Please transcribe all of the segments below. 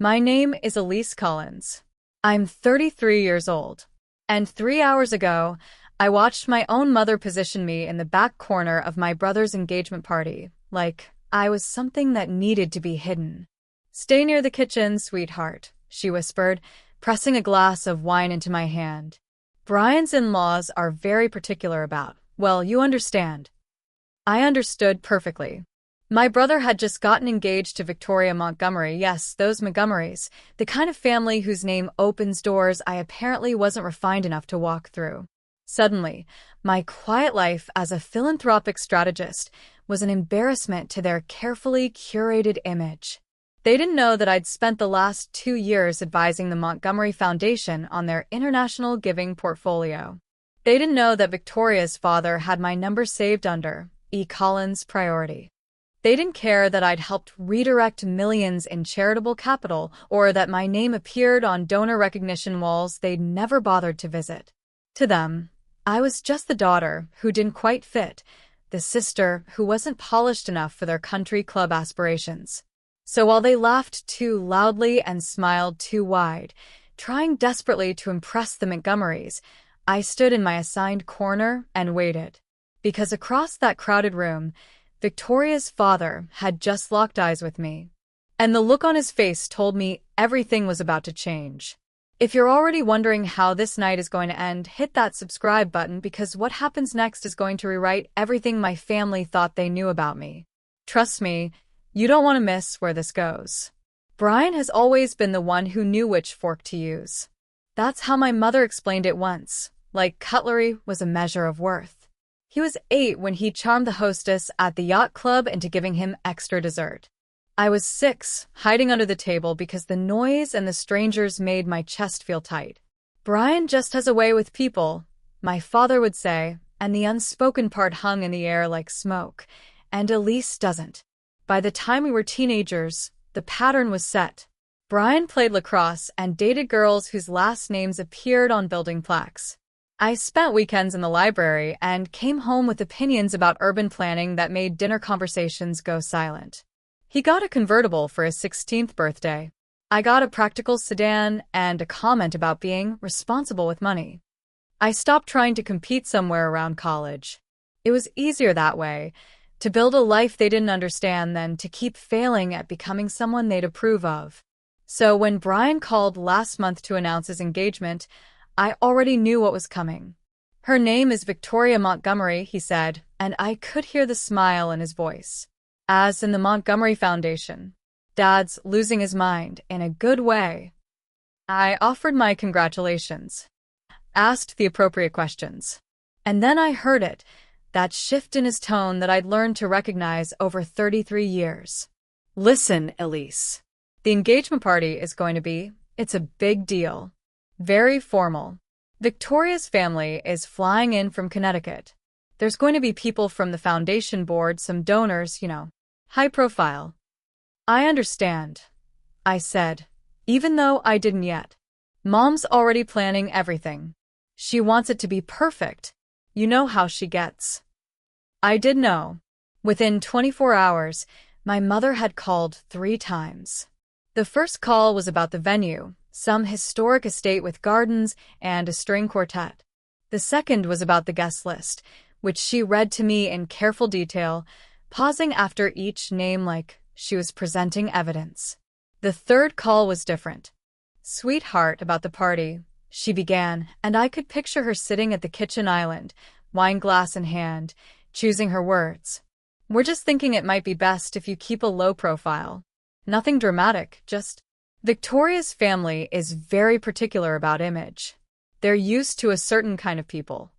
My name is Elise Collins. I'm 33 years old. And 3 hours ago, I watched my own mother position me in the back corner of my brother's engagement party, like I was something that needed to be hidden. "Stay near the kitchen, sweetheart," she whispered, pressing a glass of wine into my hand. "Brian's in-laws are very particular about, well, you understand." I understood perfectly. My brother had just gotten engaged to Victoria Montgomery, yes, those Montgomerys, the kind of family whose name opens doors I apparently wasn't refined enough to walk through. Suddenly, my quiet life as a philanthropic strategist was an embarrassment to their carefully curated image. They didn't know that I'd spent the last 2 years advising the Montgomery Foundation on their international giving portfolio. They didn't know that Victoria's father had my number saved under E. Collins priority. They didn't care that I'd helped redirect millions in charitable capital or that my name appeared on donor recognition walls they'd never bothered to visit. To them, I was just the daughter who didn't quite fit, the sister who wasn't polished enough for their country club aspirations. So while they laughed too loudly and smiled too wide, trying desperately to impress the Montgomerys, I stood in my assigned corner and waited. Because across that crowded room, Victoria's father had just locked eyes with me. And the look on his face told me everything was about to change. If you're already wondering how this night is going to end, hit that subscribe button because what happens next is going to rewrite everything my family thought they knew about me. Trust me, you don't want to miss where this goes. Brian has always been the one who knew which fork to use. That's how my mother explained it once, like cutlery was a measure of worth. He was 8 when he charmed the hostess at the yacht club into giving him extra dessert. I was 6, hiding under the table because the noise and the strangers made my chest feel tight. "Brian just has a way with people," my father would say, and the unspoken part hung in the air like smoke, and Elise doesn't. By the time we were teenagers, the pattern was set. Brian played lacrosse and dated girls whose last names appeared on building plaques. I spent weekends in the library and came home with opinions about urban planning that made dinner conversations go silent. He got a convertible for his 16th birthday. I got a practical sedan and a comment about being responsible with money. I stopped trying to compete somewhere around college. It was easier that way, to build a life they didn't understand than to keep failing at becoming someone they'd approve of. So when Brian called last month to announce his engagement, I already knew what was coming. "Her name is Victoria Montgomery," he said, and I could hear the smile in his voice. As in the Montgomery Foundation. Dad's losing his mind in a good way. I offered my congratulations, asked the appropriate questions. And then I heard it, that shift in his tone that I'd learned to recognize over 33 years. "Listen, Elise. The engagement party is going to be, it's a big deal. Very formal. Victoria's family is flying in from Connecticut. There's going to be people from the foundation board, some donors, high profile." "I understand," I said, even though I didn't yet. "Mom's already planning everything. She wants it to be perfect. You know how she gets." I did know. Within 24 hours, my mother had called 3 times. The first call was about the venue, some historic estate with gardens and a string quartet. The second was about the guest list, which she read to me in careful detail, pausing after each name like she was presenting evidence. The third call was different. "Sweetheart, about the party," she began, and I could picture her sitting at the kitchen island, wine glass in hand, choosing her words. "We're just thinking it might be best if you keep a low profile. Nothing dramatic, just..." Victoria's family is very particular about image. They're used to a certain kind of people.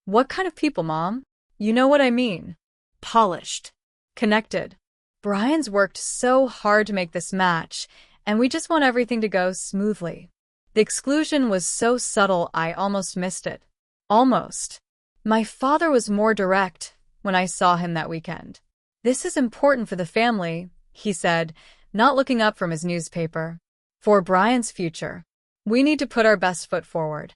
"What kind of people, Mom?" "You know what I mean. Polished. Connected." Brian's worked so hard to make this match, and we just want everything to go smoothly. The exclusion was so subtle I almost missed it. Almost. My father was more direct when I saw him that weekend. "This is important for the family," he said, not looking up from his newspaper. "For Brian's future. We need to put our best foot forward."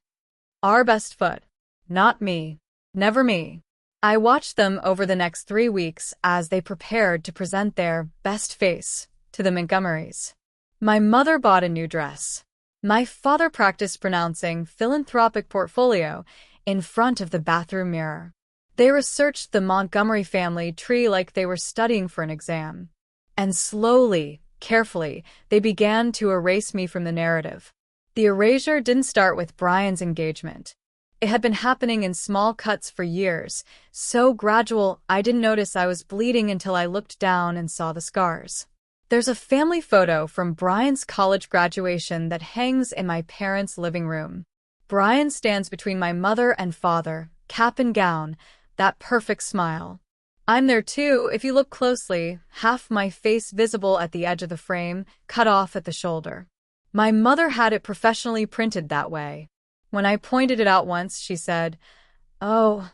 Our best foot. Not me. Never me. I watched them over the next 3 weeks as they prepared to present their best face to the Montgomerys. My mother bought a new dress. My father practiced pronouncing philanthropic portfolio in front of the bathroom mirror. They researched the Montgomery family tree like they were studying for an exam. And slowly, carefully, they began to erase me from the narrative. The erasure didn't start with Brian's engagement. It had been happening in small cuts for years, so gradual I didn't notice I was bleeding until I looked down and saw the scars. There's a family photo from Brian's college graduation that hangs in my parents' living room. Brian stands between my mother and father, cap and gown, that perfect smile. I'm there too, if you look closely, half my face visible at the edge of the frame, cut off at the shoulder. My mother had it professionally printed that way. When I pointed it out once, she said, "Oh,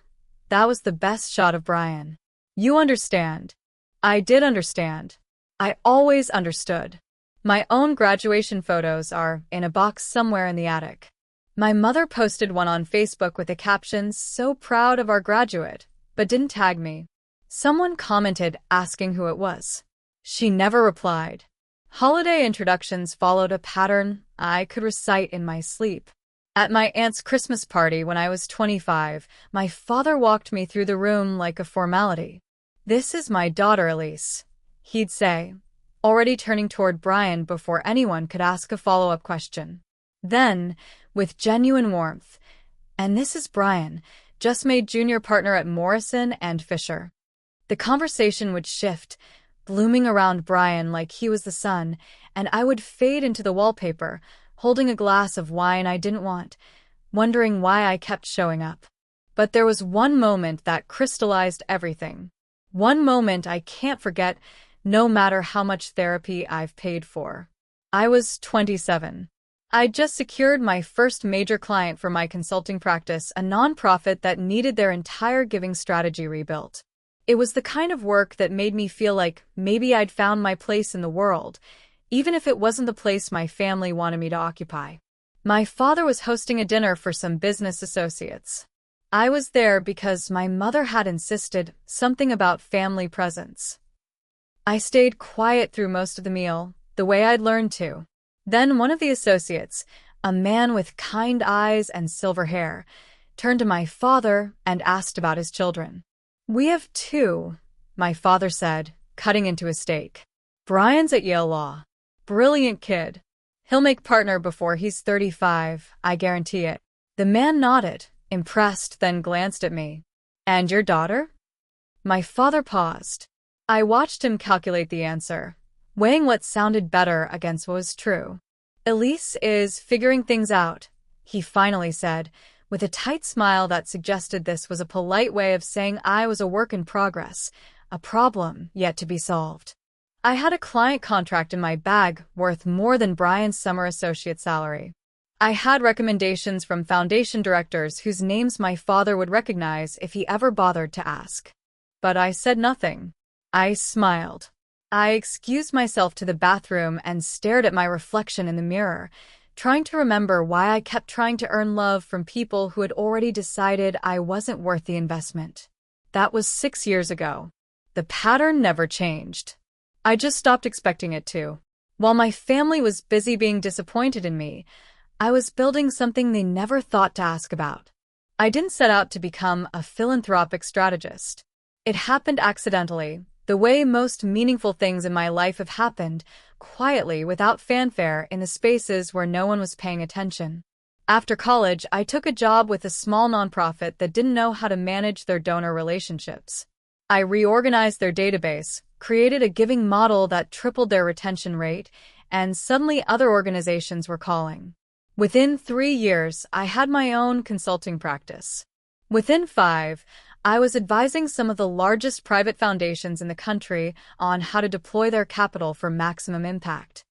that was the best shot of Brian. You understand." I did understand. I always understood. My own graduation photos are in a box somewhere in the attic. My mother posted one on Facebook with the caption, "So proud of our graduate," but didn't tag me. Someone commented asking who it was. She never replied. Holiday introductions followed a pattern I could recite in my sleep. At my aunt's Christmas party when I was 25, my father walked me through the room like a formality. "This is my daughter, Elise," he'd say, already turning toward Brian before anyone could ask a follow-up question. Then, with genuine warmth, "And this is Brian, just made junior partner at Morrison and Fisher." The conversation would shift, blooming around Brian like he was the sun, and I would fade into the wallpaper, holding a glass of wine I didn't want, wondering why I kept showing up. But there was one moment that crystallized everything. One moment I can't forget, no matter how much therapy I've paid for. I was 27. I'd just secured my first major client for my consulting practice, a nonprofit that needed their entire giving strategy rebuilt. It was the kind of work that made me feel like maybe I'd found my place in the world, even if it wasn't the place my family wanted me to occupy. My father was hosting a dinner for some business associates. I was there because my mother had insisted, something about family presence. I stayed quiet through most of the meal, the way I'd learned to. Then one of the associates, a man with kind eyes and silver hair, turned to my father and asked about his children. "We have two," my father said, cutting into a steak. "Brian's at Yale Law. Brilliant kid. He'll make partner before he's 35, I guarantee it." The man nodded, impressed, then glanced at me. "And your daughter?" My father paused. I watched him calculate the answer, weighing what sounded better against what was true. "Elise is figuring things out," he finally said, with a tight smile that suggested this was a polite way of saying I was a work in progress, a problem yet to be solved. I had a client contract in my bag worth more than Brian's summer associate salary. I had recommendations from foundation directors whose names my father would recognize if he ever bothered to ask. But I said nothing. I smiled. I excused myself to the bathroom and stared at my reflection in the mirror, trying to remember why I kept trying to earn love from people who had already decided I wasn't worth the investment. That was 6 years ago. The pattern never changed. I just stopped expecting it to. While my family was busy being disappointed in me, I was building something they never thought to ask about. I didn't set out to become a philanthropic strategist. It happened accidentally, the way most meaningful things in my life have happened, quietly without fanfare in the spaces where no one was paying attention. After college, I took a job with a small nonprofit that didn't know how to manage their donor relationships. I reorganized their database, created a giving model that tripled their retention rate, and suddenly other organizations were calling. Within 3 years, I had my own consulting practice. Within 5, I was advising some of the largest private foundations in the country on how to deploy their capital for maximum impact.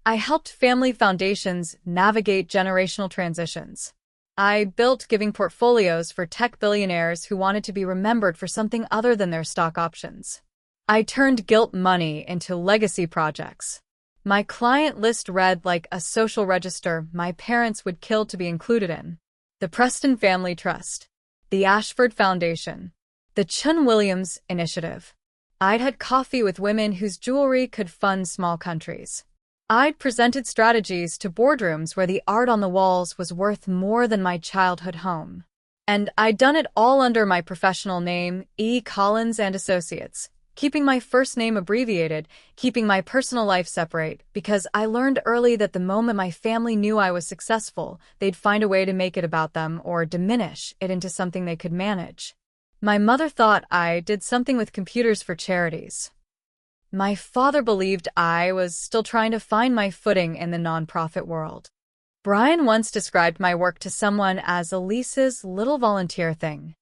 I helped family foundations navigate generational transitions. I built giving portfolios for tech billionaires who wanted to be remembered for something other than their stock options. I turned guilt money into legacy projects. My client list read like a social register my parents would kill to be included in. The Preston Family Trust, the Ashford Foundation, the Chun Williams Initiative. I'd had coffee with women whose jewelry could fund small countries. I'd presented strategies to boardrooms where the art on the walls was worth more than my childhood home. And I'd done it all under my professional name, E. Collins and Associates, keeping my first name abbreviated, keeping my personal life separate, because I learned early that the moment my family knew I was successful, they'd find a way to make it about them or diminish it into something they could manage. My mother thought I did something with computers for charities. My father believed I was still trying to find my footing in the nonprofit world. Brian once described my work to someone as Elise's little volunteer thing.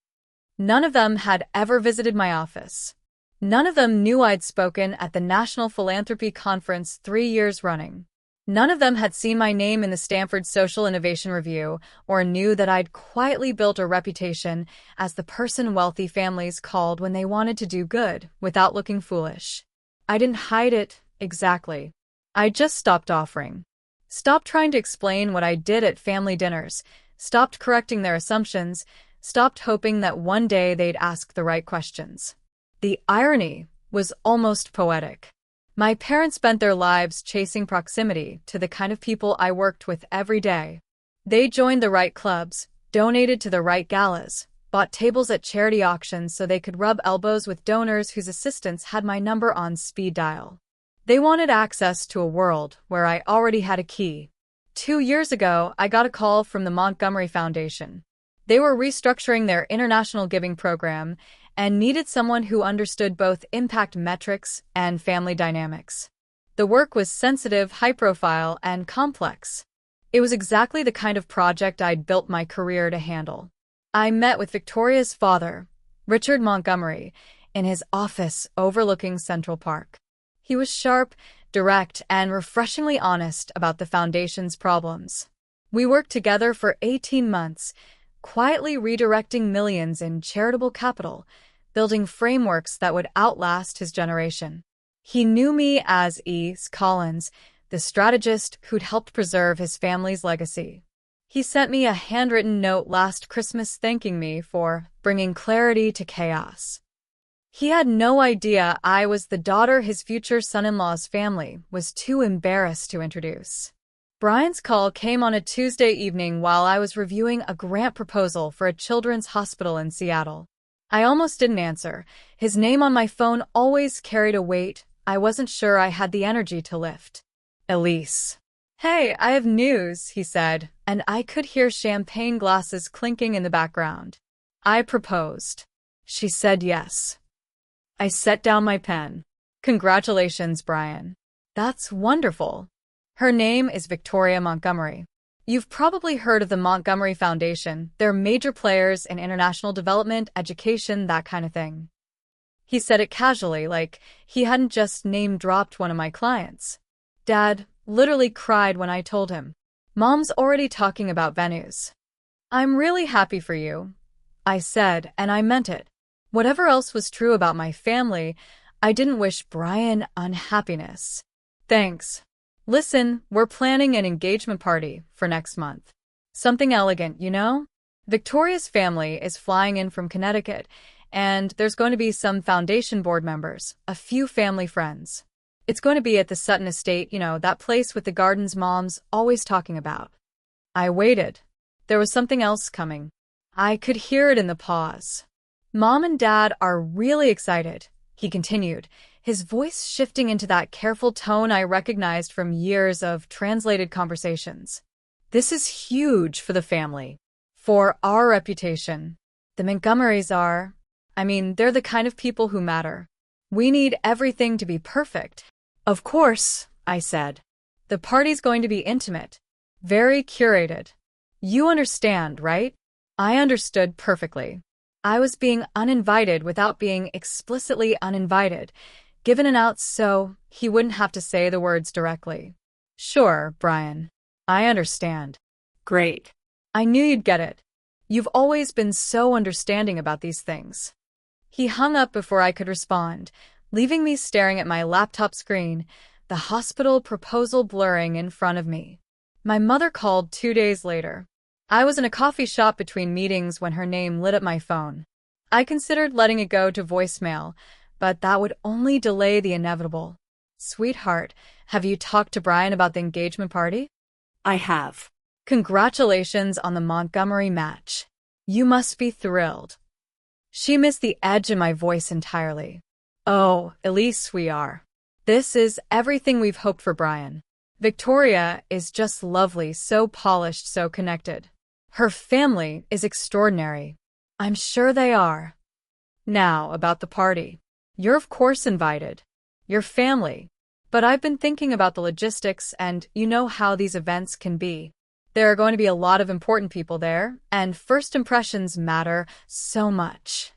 None of them had ever visited my office. None of them knew I'd spoken at the National Philanthropy Conference 3 years running. None of them had seen my name in the Stanford Social Innovation Review or knew that I'd quietly built a reputation as the person wealthy families called when they wanted to do good without looking foolish. I didn't hide it, exactly. I just stopped offering. Stopped trying to explain what I did at family dinners. Stopped correcting their assumptions. Stopped hoping that one day they'd ask the right questions. The irony was almost poetic. My parents spent their lives chasing proximity to the kind of people I worked with every day. They joined the right clubs, donated to the right galas, bought tables at charity auctions so they could rub elbows with donors whose assistants had my number on speed dial. They wanted access to a world where I already had a key. 2 years ago, I got a call from the Montgomery Foundation. They were restructuring their international giving program and needed someone who understood both impact metrics and family dynamics. The work was sensitive, high-profile, and complex. It was exactly the kind of project I'd built my career to handle. I met with Victoria's father, Richard Montgomery, in his office overlooking Central Park. He was sharp, direct, and refreshingly honest about the foundation's problems. We worked together for 18 months, quietly redirecting millions in charitable capital, building frameworks that would outlast his generation. He knew me as Elise Collins, the strategist who'd helped preserve his family's legacy. He sent me a handwritten note last Christmas thanking me for bringing clarity to chaos. He had no idea I was the daughter his future son-in-law's family was too embarrassed to introduce. Brian's call came on a Tuesday evening while I was reviewing a grant proposal for a children's hospital in Seattle. I almost didn't answer. His name on my phone always carried a weight I wasn't sure I had the energy to lift. Elise. "Hey, I have news," he said, and I could hear champagne glasses clinking in the background. I proposed. She said yes. I set down my pen. "Congratulations, Brian." "That's wonderful." Her name is Victoria Montgomery. You've probably heard of the Montgomery Foundation. They're major players in international development, education, that kind of thing. He said it casually, like he hadn't just name-dropped one of my clients. Dad literally cried when I told him. Mom's already talking about venues. "I'm really happy for you," I said, and I meant it. Whatever else was true about my family, I didn't wish Brian unhappiness. "Thanks. Listen, we're planning an engagement party for next month. Something elegant, you know? Victoria's family is flying in from Connecticut, and there's going to be some foundation board members, a few family friends. It's going to be at the Sutton Estate, you know, that place with the gardens Mom's always talking about." I waited. There was something else coming. I could hear it in the pause. "Mom and Dad are really excited," he continued, his voice shifting into that careful tone I recognized from years of translated conversations. "This is huge for the family, for our reputation. The Montgomerys are, they're the kind of people who matter. We need everything to be perfect." "Of course," I said. "The party's going to be intimate, very curated. You understand, right?" I understood perfectly. I was being uninvited without being explicitly uninvited, given an out so he wouldn't have to say the words directly. "Sure, Brian. I understand." "Great. I knew you'd get it. You've always been so understanding about these things." He hung up before I could respond, leaving me staring at my laptop screen, the hospital proposal blurring in front of me. My mother called 2 days later. I was in a coffee shop between meetings when her name lit up my phone. I considered letting it go to voicemail, but that would only delay the inevitable. Sweetheart, have you talked to Brian about the engagement party? I have. Congratulations on the Montgomery match. You must be thrilled. She missed the edge in my voice entirely. Oh, Elise, we are. This is everything we've hoped for Brian. Victoria is just lovely, so polished, so connected. Her family is extraordinary. I'm sure they are. Now, about the party. You're of course invited. Your family. But I've been thinking about the logistics, and you know how these events can be. There are going to be a lot of important people there, and first impressions matter so much.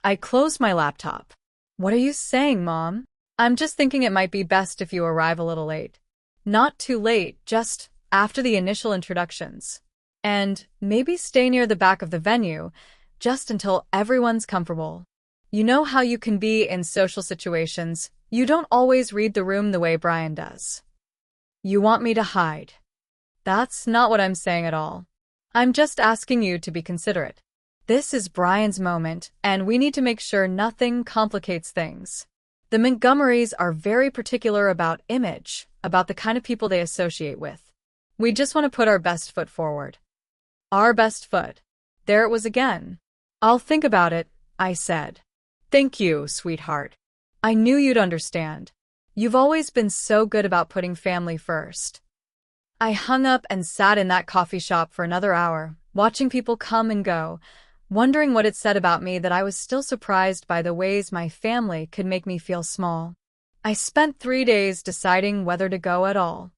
I closed my laptop. What are you saying, Mom? I'm just thinking it might be best if you arrive a little late. Not too late, just after the initial introductions. And maybe stay near the back of the venue, just until everyone's comfortable. You know how you can be in social situations. You don't always read the room the way Brian does. You want me to hide. That's not what I'm saying at all. I'm just asking you to be considerate. This is Brian's moment, and we need to make sure nothing complicates things. The Montgomerys are very particular about image, about the kind of people they associate with. We just want to put our best foot forward. Our best foot. There it was again. I'll think about it, I said. Thank you, sweetheart. I knew you'd understand. You've always been so good about putting family first. I hung up and sat in that coffee shop for another hour, watching people come and go, wondering what it said about me that I was still surprised by the ways my family could make me feel small. I spent 3 days deciding whether to go at all.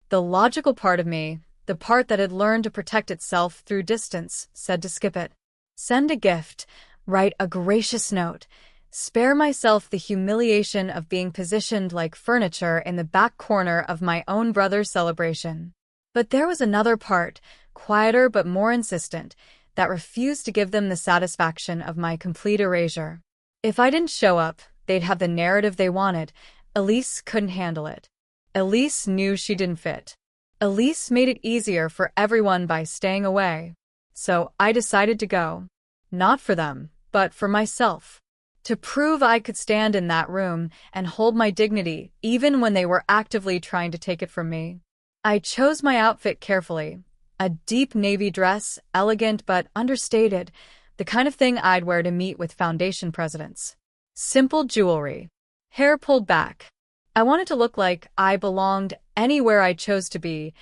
The logical part of me, the part that had learned to protect itself through distance, said to skip it. Send a gift, write a gracious note, spare myself the humiliation of being positioned like furniture in the back corner of my own brother's celebration. But there was another part, quieter but more insistent, that refused to give them the satisfaction of my complete erasure. If I didn't show up, they'd have the narrative they wanted. Elise couldn't handle it. Elise knew she didn't fit. Elise made it easier for everyone by staying away. So I decided to go. Not for them, but for myself. To prove I could stand in that room and hold my dignity even when they were actively trying to take it from me. I chose my outfit carefully. A deep navy dress, elegant but understated, the kind of thing I'd wear to meet with foundation presidents. Simple jewelry. Hair pulled back. I wanted to look like I belonged anywhere I chose to be,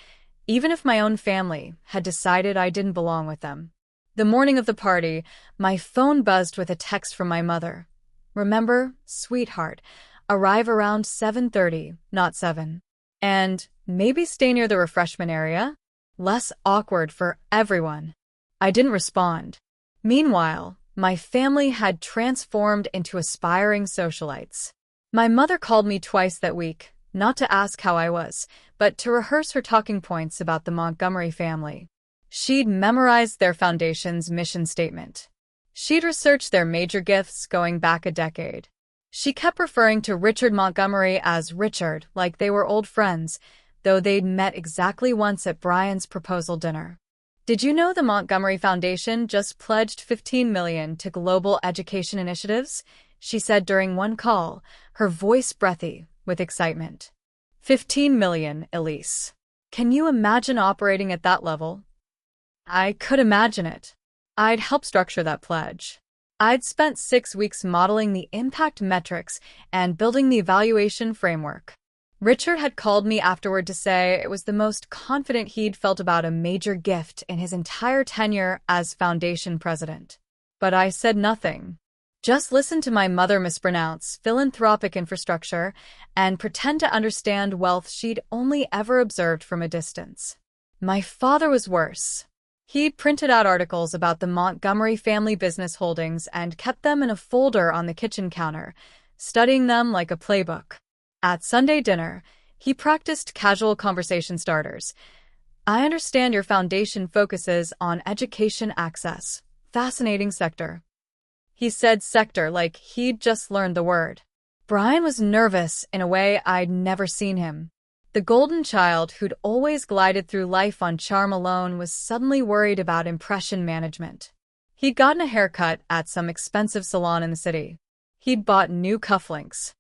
even if my own family had decided I didn't belong with them. The morning of the party, my phone buzzed with a text from my mother. Remember, sweetheart, arrive around 7:30, not 7. And maybe stay near the refreshment area? Less awkward for everyone. I didn't respond. Meanwhile, my family had transformed into aspiring socialites. My mother called me twice that week, not to ask how I was, but to rehearse her talking points about the Montgomery family. She'd memorized their foundation's mission statement. She'd researched their major gifts going back a decade. She kept referring to Richard Montgomery as Richard, like they were old friends, though they'd met exactly once at Brian's proposal dinner. Did you know the Montgomery Foundation just pledged $15 million to global education initiatives? She said during one call, her voice breathy with excitement. $15 million, Elise. Can you imagine operating at that level? I could imagine it. I'd helped structure that pledge. I'd spent 6 weeks modeling the impact metrics and building the evaluation framework. Richard had called me afterward to say it was the most confident he'd felt about a major gift in his entire tenure as foundation president. But I said nothing. Just listen to my mother mispronounce philanthropic infrastructure and pretend to understand wealth she'd only ever observed from a distance. My father was worse. He'd printed out articles about the Montgomery family business holdings and kept them in a folder on the kitchen counter, studying them like a playbook. At Sunday dinner, he practiced casual conversation starters. I understand your foundation focuses on education access. Fascinating sector. He said sector like he'd just learned the word. Brian was nervous in a way I'd never seen him. The golden child who'd always glided through life on charm alone was suddenly worried about impression management. He'd gotten a haircut at some expensive salon in the city. He'd bought new cufflinks.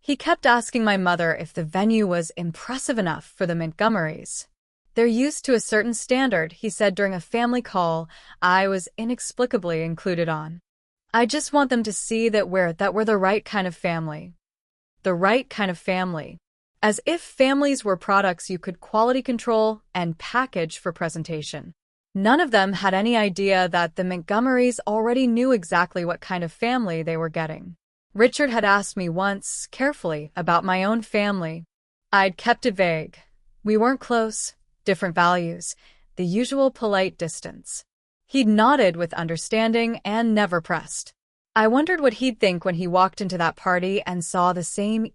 He kept asking my mother if the venue was impressive enough for the Montgomerys. "They're used to a certain standard," he said during a family call I was inexplicably included on. "I just want them to see that we're the right kind of family." The right kind of family. As if families were products you could quality control and package for presentation. None of them had any idea that the Montgomerys already knew exactly what kind of family they were getting. Richard had asked me once, carefully, about my own family. I'd kept it vague. We weren't close, different values, the usual polite distance. He'd nodded with understanding and never pressed. I wondered what he'd think when he walked into that party and saw the same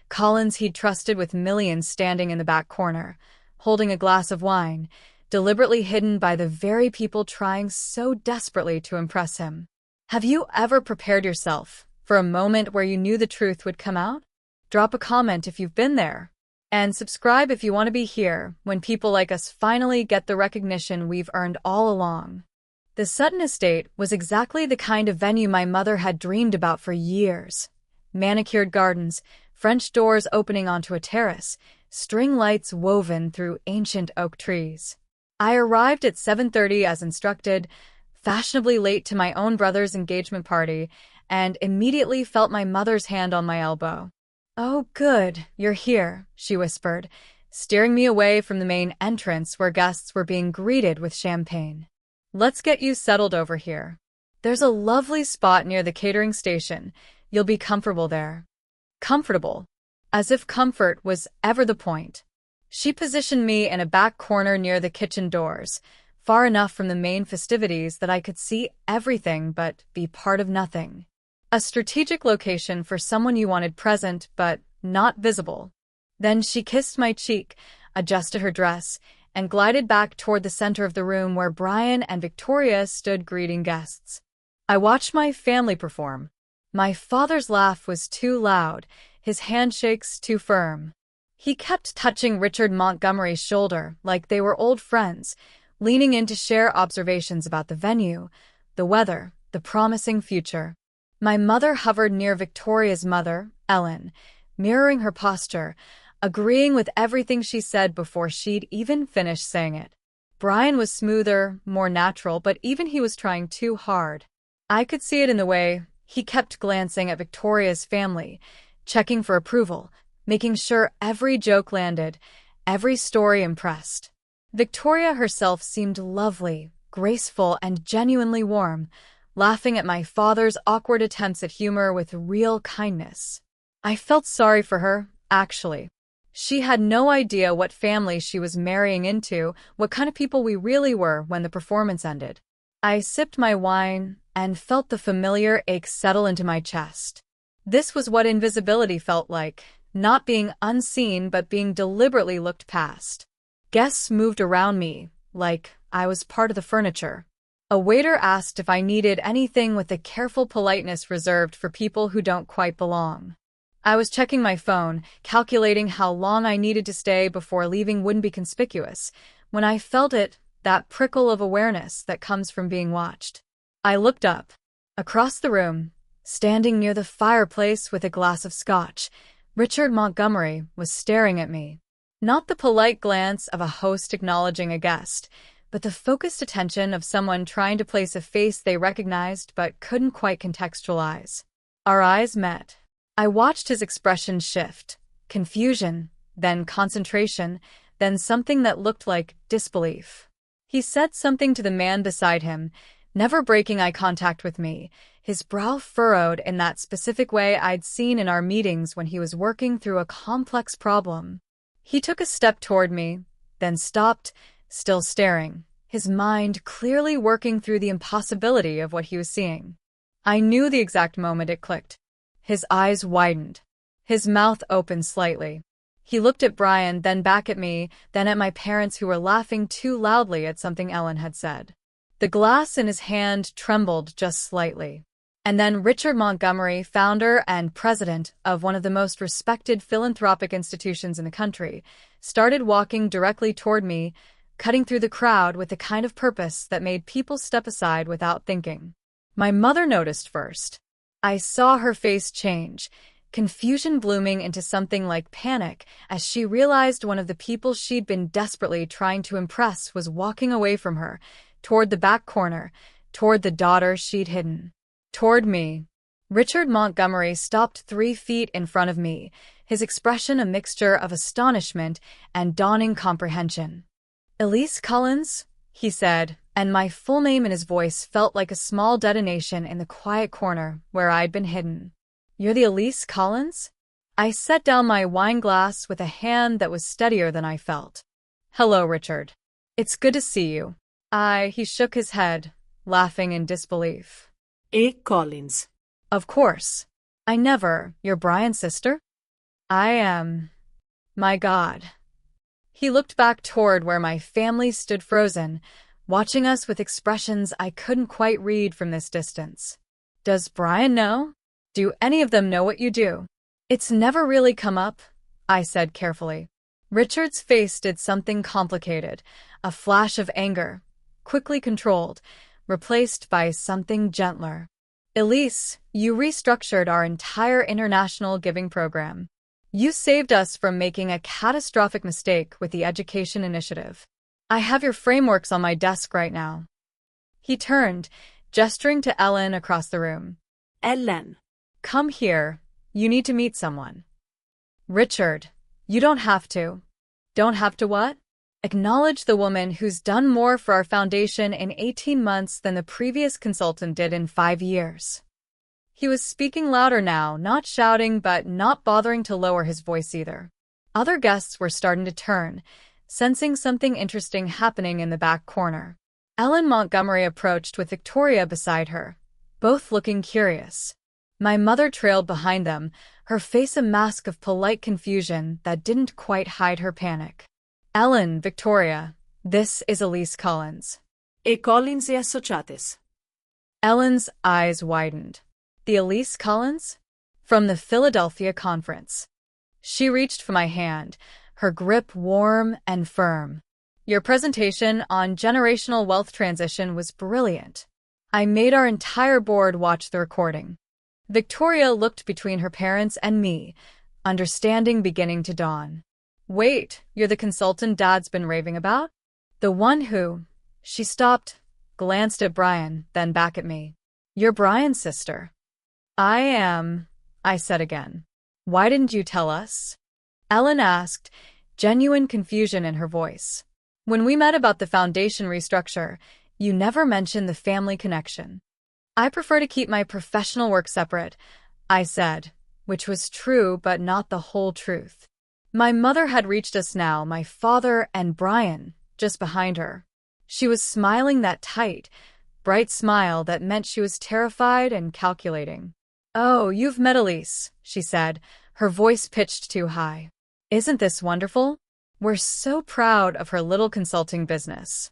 Collins he'd trusted with millions standing in the back corner, holding a glass of wine, deliberately hidden by the very people trying so desperately to impress him. Have you ever prepared yourself for a moment where you knew the truth would come out? Drop a comment if you've been there. And subscribe if you want to be here when people like us finally get the recognition we've earned all along. The Sutton estate was exactly the kind of venue my mother had dreamed about for years. Manicured gardens, French doors opening onto a terrace, string lights woven through ancient oak trees. I arrived at 7:30 as instructed, fashionably late to my own brother's engagement party, and immediately felt my mother's hand on my elbow. "Oh, good, you're here," she whispered, steering me away from the main entrance where guests were being greeted with champagne. "Let's get you settled over here. There's a lovely spot near the catering station. You'll be comfortable there." Comfortable. As if comfort was ever the point. She positioned me in a back corner near the kitchen doors, far enough from the main festivities that I could see everything but be part of nothing. A strategic location for someone you wanted present but not visible. Then she kissed my cheek, adjusted her dress, and glided back toward the center of the room where Brian and Victoria stood greeting guests. I watched my family perform. My father's laugh was too loud, his handshakes too firm. He kept touching Richard Montgomery's shoulder like they were old friends, leaning in to share observations about the venue, the weather, the promising future. My mother hovered near Victoria's mother, Ellen, mirroring her posture, agreeing with everything she said before she'd even finished saying it. Brian was smoother, more natural, but even he was trying too hard. I could see it in the way he kept glancing at Victoria's family, checking for approval, making sure every joke landed, every story impressed. Victoria herself seemed lovely, graceful, and genuinely warm, laughing at my father's awkward attempts at humor with real kindness. I felt sorry for her, actually. She had no idea what family she was marrying into, what kind of people we really were when the performance ended. I sipped my wine and felt the familiar ache settle into my chest. This was what invisibility felt like, not being unseen but being deliberately looked past. Guests moved around me, like I was part of the furniture. A waiter asked if I needed anything with the careful politeness reserved for people who don't quite belong. I was checking my phone, calculating how long I needed to stay before leaving wouldn't be conspicuous, when I felt it, that prickle of awareness that comes from being watched. I looked up. Across the room, standing near the fireplace with a glass of scotch, Richard Montgomery was staring at me. Not the polite glance of a host acknowledging a guest, but the focused attention of someone trying to place a face they recognized but couldn't quite contextualize. Our eyes met. I watched his expression shift, confusion, then concentration, then something that looked like disbelief. He said something to the man beside him, never breaking eye contact with me, his brow furrowed in that specific way I'd seen in our meetings when he was working through a complex problem. He took a step toward me, then stopped, still staring, his mind clearly working through the impossibility of what he was seeing. I knew the exact moment it clicked. His eyes widened. His mouth opened slightly. He looked at Brian, then back at me, then at my parents who were laughing too loudly at something Ellen had said. The glass in his hand trembled just slightly. And then Richard Montgomery, founder and president of one of the most respected philanthropic institutions in the country, started walking directly toward me, cutting through the crowd with the kind of purpose that made people step aside without thinking. My mother noticed first. I saw her face change, confusion blooming into something like panic as she realized one of the people she'd been desperately trying to impress was walking away from her, toward the back corner, toward the daughter she'd hidden. Toward me. Richard Montgomery stopped 3 feet in front of me, his expression a mixture of astonishment and dawning comprehension. "Elise Collins?" he said, and my full name in his voice felt like a small detonation in the quiet corner where I'd been hidden. "You're the Elise Collins?" I set down my wine glass with a hand that was steadier than I felt. "Hello, Richard. It's good to see you." He shook his head, laughing in disbelief. Collins. "Of course. You're Brian's sister?" "I am. My God." He looked back toward where my family stood frozen, watching us with expressions I couldn't quite read from this distance. "Does Brian know? Do any of them know what you do?" "It's never really come up," I said carefully. Richard's face did something complicated, a flash of anger, quickly controlled, replaced by something gentler. "Elise, you restructured our entire international giving program. You saved us from making a catastrophic mistake with the education initiative. I have your frameworks on my desk right now." He turned, gesturing to Ellen across the room. Ellen. "Come here. You need to meet someone." "Richard, you don't have to." "Don't have to what?" "Acknowledge the woman who's done more for our foundation in 18 months than the previous consultant did in 5 years. He was speaking louder now, not shouting but not bothering to lower his voice either. Other guests were starting to turn, sensing something interesting happening in the back corner. Ellen Montgomery approached with Victoria beside her, both looking curious. My mother trailed behind them, her face a mask of polite confusion that didn't quite hide her panic. "Ellen, Victoria, this is Elise Collins." Collins e Associates. Ellen's eyes widened. "The Elise Collins?" "From the Philadelphia conference." She reached for my hand, her grip warm and firm. "Your presentation on generational wealth transition was brilliant. I made our entire board watch the recording." Victoria looked between her parents and me, understanding beginning to dawn. "Wait, you're the consultant Dad's been raving about? The one who—" She stopped, glanced at Brian, then back at me. "You're Brian's sister." "I am," I said again. "Why didn't you tell us?" Ellen asked, genuine confusion in her voice. "When we met about the foundation restructure, you never mentioned the family connection." "I prefer to keep my professional work separate," I said, which was true but not the whole truth. My mother had reached us now, my father and Brian, just behind her. She was smiling that tight, bright smile that meant she was terrified and calculating. "Oh, you've met Elise," she said, her voice pitched too high. "Isn't this wonderful? We're so proud of her little consulting business."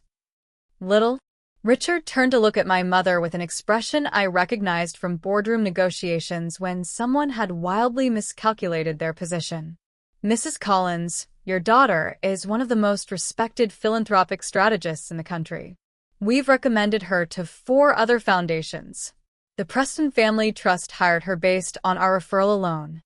"Little?" Richard turned to look at my mother with an expression I recognized from boardroom negotiations when someone had wildly miscalculated their position. "Mrs. Collins, your daughter, is one of the most respected philanthropic strategists in the country. We've recommended her to 4 other foundations. The Preston Family Trust hired her based on our referral alone."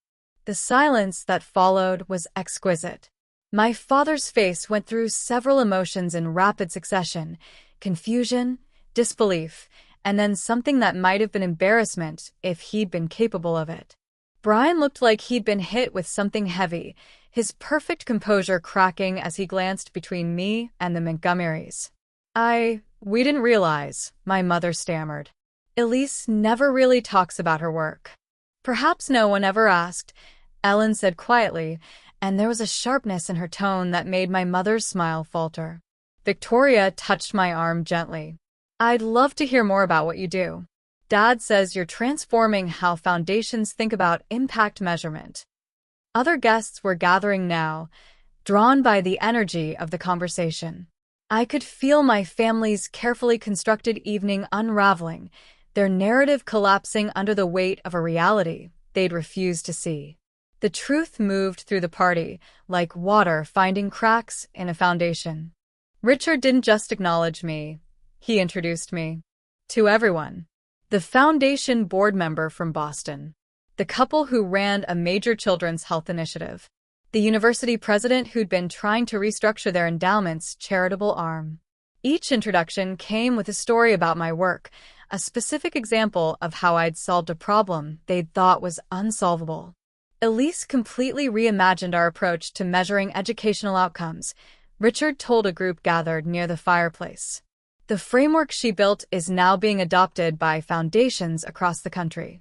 The silence that followed was exquisite. My father's face went through several emotions in rapid succession: confusion, disbelief, and then something that might have been embarrassment if he'd been capable of it. Brian looked like he'd been hit with something heavy, his perfect composure cracking as he glanced between me and the Montgomerys. We didn't realize," my mother stammered. "Elise never really talks about her work." "Perhaps no one ever asked," Ellen said quietly, and there was a sharpness in her tone that made my mother's smile falter. Victoria touched my arm gently. "I'd love to hear more about what you do. Dad says you're transforming how foundations think about impact measurement." Other guests were gathering now, drawn by the energy of the conversation. I could feel my family's carefully constructed evening unraveling, their narrative collapsing under the weight of a reality they'd refused to see. The truth moved through the party, like water finding cracks in a foundation. Richard didn't just acknowledge me, he introduced me to everyone. The foundation board member from Boston. the couple who ran a major children's health initiative, the university president who'd been trying to restructure their endowment's charitable arm. Each introduction came with a story about my work, a specific example of how I'd solved a problem they'd thought was unsolvable. Elise completely reimagined our approach to measuring educational outcomes, Richard told a group gathered near the fireplace. The framework she built is now being adopted by foundations across the country.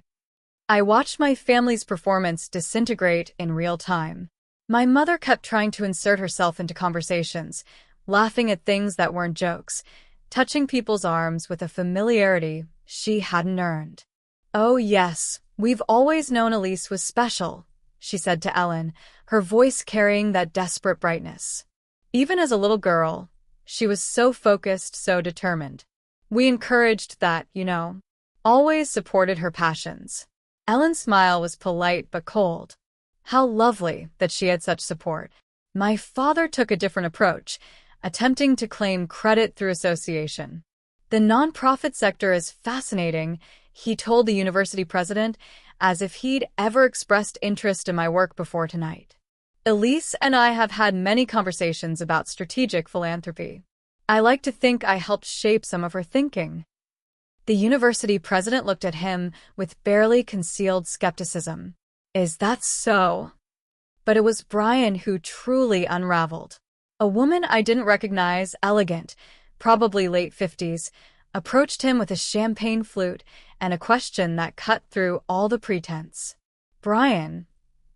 I watched my family's performance disintegrate in real time. My mother kept trying to insert herself into conversations, laughing at things that weren't jokes, touching people's arms with a familiarity she hadn't earned. "Oh yes, we've always known Elise was special," she said to Ellen, her voice carrying that desperate brightness. Even as a little girl, she was so focused, so determined. We encouraged that, always supported her passions. Ellen's smile was polite but cold. How lovely that she had such support. My father took a different approach, attempting to claim credit through association. "The nonprofit sector is fascinating," he told the university president, as if he'd ever expressed interest in my work before tonight. Elise and I have had many conversations about strategic philanthropy. I like to think I helped shape some of her thinking. The university president looked at him with barely concealed skepticism. "Is that so?" But it was Brian who truly unraveled. A woman I didn't recognize, elegant, probably late 50s, approached him with a champagne flute and a question that cut through all the pretense. "Brian,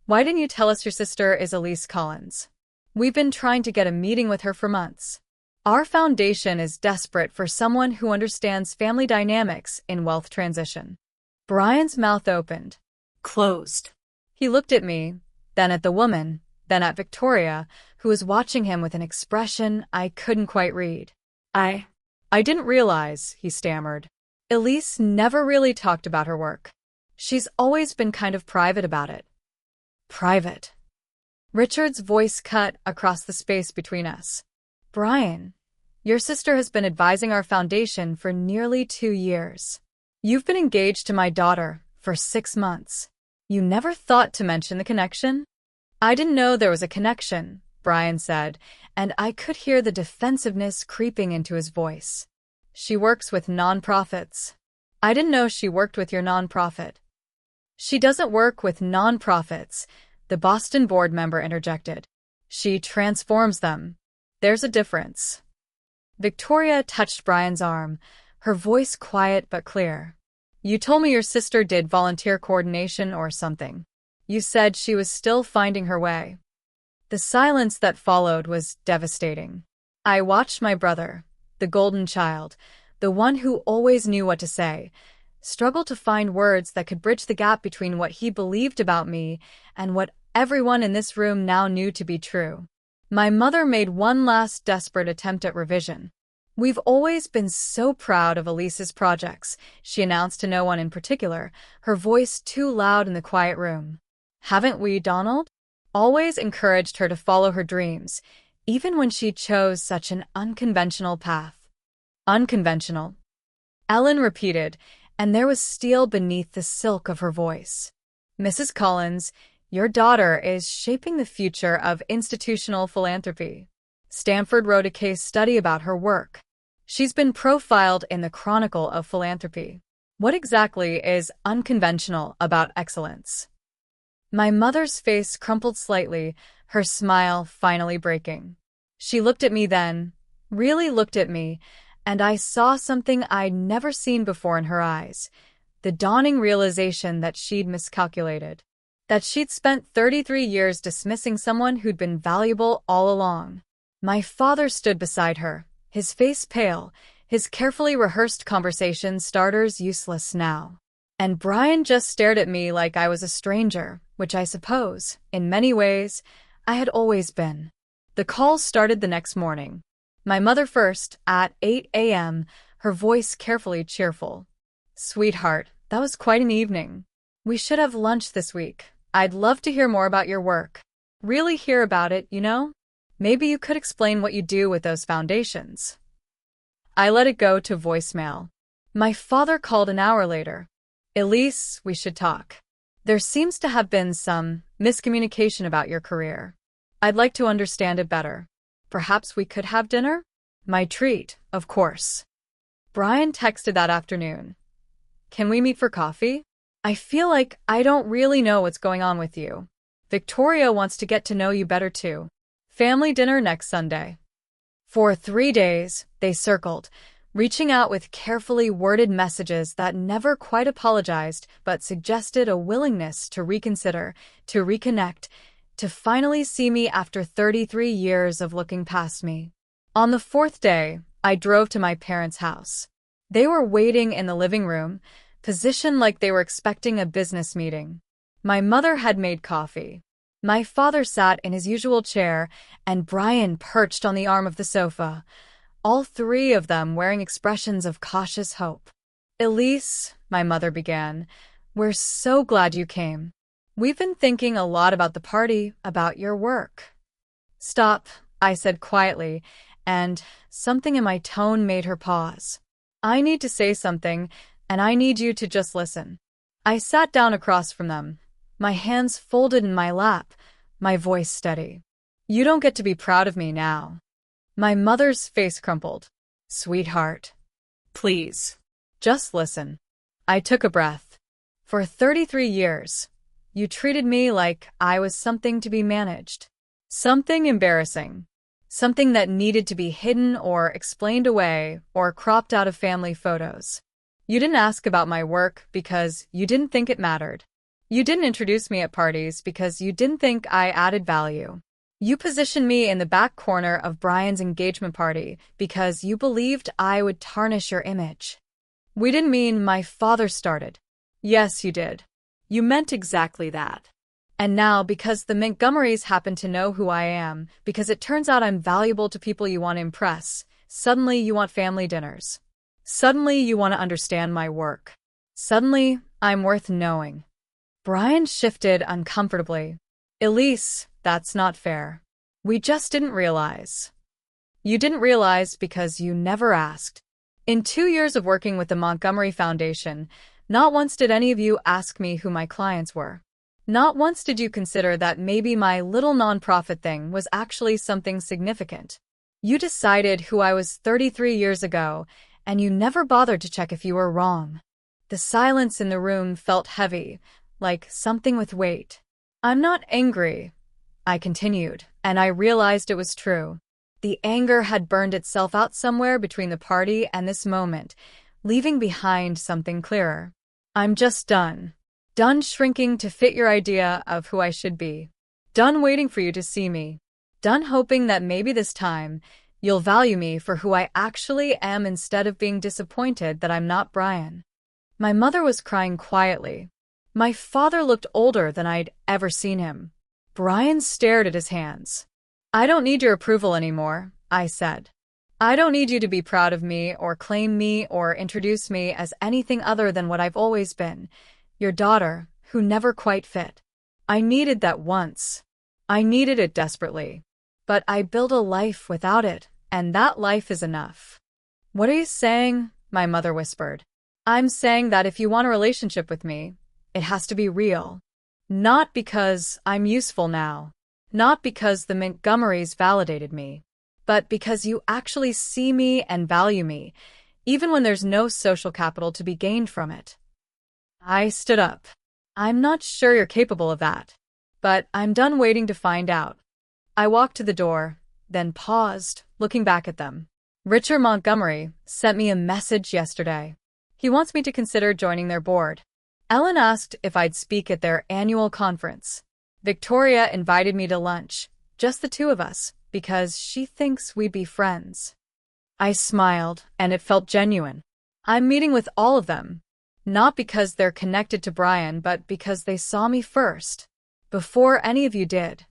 why didn't you tell us your sister is Elise Collins? We've been trying to get a meeting with her for months. Our foundation is desperate for someone who understands family dynamics in wealth transition." Brian's mouth opened. Closed. He looked at me, then at the woman, then at Victoria, who was watching him with an expression I couldn't quite read. I didn't realize," he stammered. "Elise never really talked about her work. She's always been kind of private about it." "Private?" Richard's voice cut across the space between us. "Brian, your sister has been advising our foundation for nearly 2 years. You've been engaged to my daughter for 6 months. You never thought to mention the connection?" "I didn't know there was a connection," Brian said, and I could hear the defensiveness creeping into his voice. "She works with nonprofits." "I didn't know she worked with your nonprofit." "She doesn't work with nonprofits," the Boston board member interjected. "She transforms them. There's a difference." Victoria touched Brian's arm, her voice quiet but clear. "You told me your sister did volunteer coordination or something. You said she was still finding her way." The silence that followed was devastating. I watched my brother, the golden child, the one who always knew what to say, struggle to find words that could bridge the gap between what he believed about me and what everyone in this room now knew to be true. My mother made one last desperate attempt at revision. "We've always been so proud of Elise's projects," she announced to no one in particular, her voice too loud in the quiet room. "Haven't we, Donald?" Always encouraged her to follow her dreams, even when she chose such an unconventional path. "Unconventional," Ellen repeated, and there was steel beneath the silk of her voice. "Mrs. Collins, your daughter is shaping the future of institutional philanthropy. Stanford wrote a case study about her work. She's been profiled in the Chronicle of Philanthropy. What exactly is unconventional about excellence?" My mother's face crumpled slightly, her smile finally breaking. She looked at me then, really looked at me, and I saw something I'd never seen before in her eyes, the dawning realization that she'd miscalculated, that she'd spent 33 years dismissing someone who'd been valuable all along. My father stood beside her, his face pale, his carefully rehearsed conversation starters useless now. And Brian just stared at me like I was a stranger, which I suppose, in many ways, I had always been. The call started the next morning. My mother first, at 8 a.m., her voice carefully cheerful. "Sweetheart, that was quite an evening. We should have lunch this week. I'd love to hear more about your work. Really hear about it, Maybe you could explain what you do with those foundations." I let it go to voicemail. My father called an hour later. "Elise, we should talk." There seems to have been some miscommunication about your career. I'd like to understand it better. Perhaps we could have dinner? My treat, of course. Brian texted that afternoon. Can we meet for coffee? I feel like I don't really know what's going on with you. Victoria wants to get to know you better too. Family dinner next Sunday. For 3 days, they circled, reaching out with carefully worded messages that never quite apologized but suggested a willingness to reconsider, to reconnect, to finally see me after 33 years of looking past me. On the 4th day, I drove to my parents' house. They were waiting in the living room, positioned like they were expecting a business meeting. My mother had made coffee. My father sat in his usual chair, and Brian perched on the arm of the sofa, all three of them wearing expressions of cautious hope. Elise, my mother began, we're so glad you came. We've been thinking a lot about the party, about your work. Stop, I said quietly, and something in my tone made her pause. I need to say something, and I need you to just listen. I sat down across from them, my hands folded in my lap, my voice steady. You don't get to be proud of me now. My mother's face crumpled. Sweetheart. Please. Just listen. I took a breath. For 33 years, you treated me like I was something to be managed. Something embarrassing. Something that needed to be hidden or explained away or cropped out of family photos. You didn't ask about my work because you didn't think it mattered. You didn't introduce me at parties because you didn't think I added value. You positioned me in the back corner of Brian's engagement party because you believed I would tarnish your image. We didn't mean my father started. Yes, you did. You meant exactly that. And now, because the Montgomerys happen to know who I am, because it turns out I'm valuable to people you want to impress, suddenly you want family dinners. Suddenly you want to understand my work. Suddenly, I'm worth knowing. Brian shifted uncomfortably. Elise, that's not fair. We just didn't realize. You didn't realize because you never asked. In 2 years of working with the Montgomery Foundation, not once did any of you ask me who my clients were. Not once did you consider that maybe my little nonprofit thing was actually something significant. You decided who I was 33 years ago, and you never bothered to check if you were wrong. The silence in the room felt heavy, like something with weight. I'm not angry, I continued, and I realized it was true. The anger had burned itself out somewhere between the party and this moment, leaving behind something clearer. I'm just done. Done shrinking to fit your idea of who I should be. Done waiting for you to see me. Done hoping that maybe this time you'll value me for who I actually am instead of being disappointed that I'm not Brian. My mother was crying quietly. My father looked older than I'd ever seen him. Brian stared at his hands. I don't need your approval anymore, I said. I don't need you to be proud of me or claim me or introduce me as anything other than what I've always been, your daughter, who never quite fit. I needed that once. I needed it desperately. But I built a life without it, and that life is enough. What are you saying? My mother whispered. I'm saying that if you want a relationship with me, it has to be real. Not because I'm useful now. Not because the Montgomerys validated me. But because you actually see me and value me, even when there's no social capital to be gained from it. I stood up. I'm not sure you're capable of that. But I'm done waiting to find out. I walked to the door, then paused, looking back at them. Richard Montgomery sent me a message yesterday. He wants me to consider joining their board. Ellen asked if I'd speak at their annual conference. Victoria invited me to lunch, just the two of us, because she thinks we'd be friends. I smiled, and it felt genuine. I'm meeting with all of them, not because they're connected to Brian, but because they saw me first, before any of you did.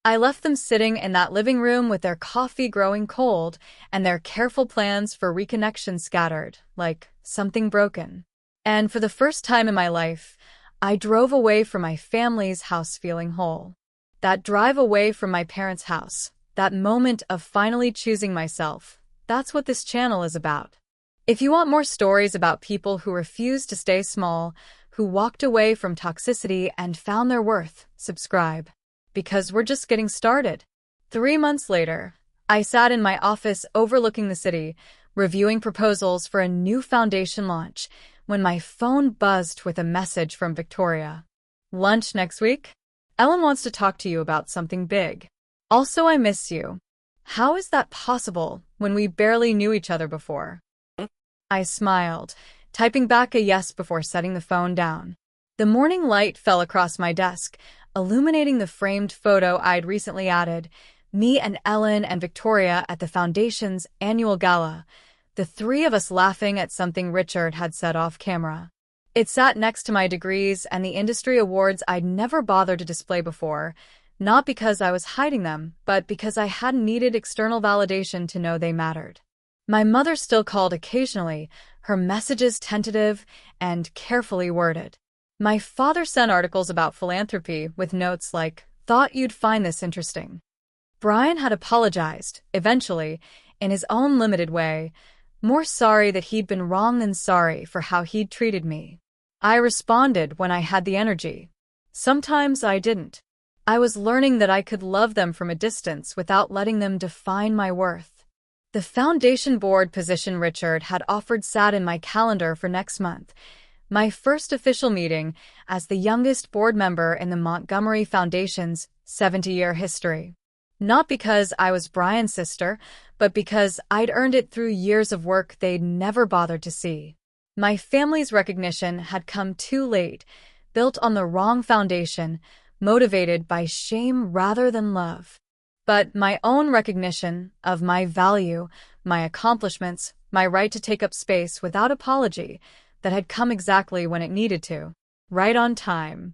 I left them sitting in that living room with their coffee growing cold and their careful plans for reconnection scattered, like something broken. And for the first time in my life, I drove away from my family's house feeling whole. That drive away from my parents' house, that moment of finally choosing myself, that's what this channel is about. If you want more stories about people who refuse to stay small, who walked away from toxicity and found their worth. Subscribe. Because we're just getting started. 3 months later, I sat in my office overlooking the city, reviewing proposals for a new foundation launch, when my phone buzzed with a message from Victoria. Lunch next week? Ellen wants to talk to you about something big. Also, I miss you. How is that possible when we barely knew each other before? I smiled, typing back a yes before setting the phone down. The morning light fell across my desk, illuminating the framed photo I'd recently added, me and Ellen and Victoria at the Foundation's annual gala, the three of us laughing at something Richard had said off camera. It sat next to my degrees and the industry awards I'd never bothered to display before, not because I was hiding them, but because I hadn't needed external validation to know they mattered. My mother still called occasionally, her messages tentative and carefully worded. My father sent articles about philanthropy with notes like, "Thought you'd find this interesting." Brian had apologized, eventually, in his own limited way, more sorry that he'd been wrong than sorry for how he'd treated me. I responded when I had the energy. Sometimes I didn't. I was learning that I could love them from a distance without letting them define my worth. The foundation board position Richard had offered sat in my calendar for next month, my first official meeting as the youngest board member in the Montgomery Foundation's 70-year history. Not because I was Brian's sister, but because I'd earned it through years of work they'd never bothered to see. My family's recognition had come too late, built on the wrong foundation, motivated by shame rather than love. But my own recognition of my value, my accomplishments, my right to take up space without apology, that had come exactly when it needed to, right on time.